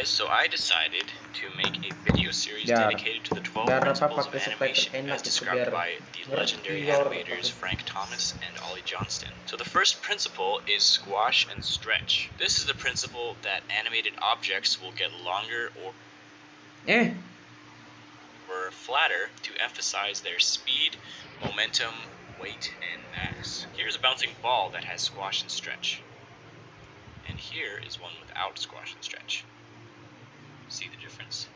guys, so I decided to make a video series Biar dedicated to the 12 biar apa principles of pakai subtitle animation enak as gitu, described biar by the legendary ngerti orang animators pakai. Frank Thomas and Ollie Johnston. So the first principle is squash and stretch. This is the principle that animated objects will get longer or flatter to emphasize their speed, momentum, weight, and mass. Here's a bouncing ball that has squash and stretch. And here is one without squash and stretch. See the difference?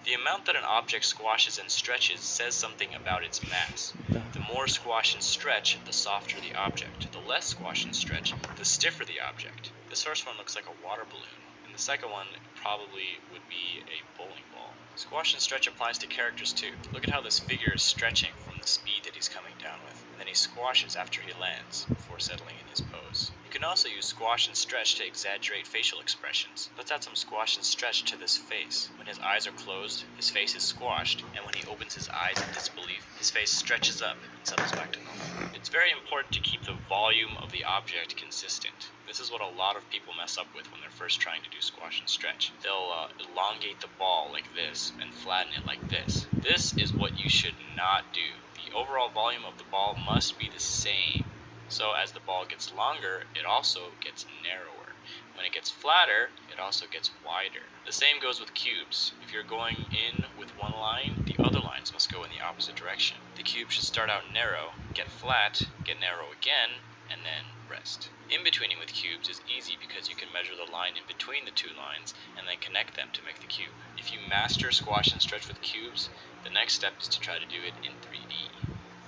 The amount that an object squashes and stretches says something about its mass. The more squash and stretch, the softer the object. The less squash and stretch, the stiffer the object. This first one looks like a water balloon, and the second one probably would be a bowling ball. Squash and stretch applies to characters too. Look at how this figure is stretching from the speed that he's coming down with, and then he squashes after he lands, before settling in his pose. You can also use squash and stretch to exaggerate facial expressions. Let's add some squash and stretch to this face. When his eyes are closed, his face is squashed, and when he opens his eyes in disbelief, his face stretches up and settles back to normal. It's very important to keep the volume of the object consistent. This is what a lot of people mess up with when they're first trying to do squash and stretch. They'll elongate the ball like this and flatten it like this. This is what you should not do. The overall volume of the ball must be the same. So as the ball gets longer, it also gets narrower. When it gets flatter, it also gets wider. The same goes with cubes. If you're going in with one line, the other lines must go in the opposite direction. The cube should start out narrow, get flat, get narrow again, and then rest. In-betweening with cubes is easy because you can measure the line in between the two lines and then connect them to make the cube. If you master squash and stretch with cubes, the next step is to try to do it in 3D.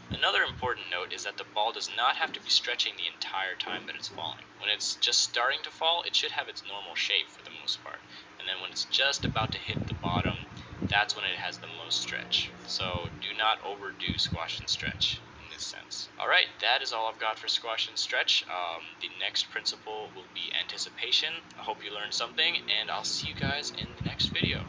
Another important note is that the ball does not have to be stretching the entire time that it's falling. When it's just starting to fall, it should have its normal shape for the most part. And then when it's just about to hit the bottom, that's when it has the most stretch. So do not overdo squash and stretch in this sense. Alright, that is all I've got for squash and stretch. The next principle will be anticipation. I hope you learned something, and I'll see you guys in the next video.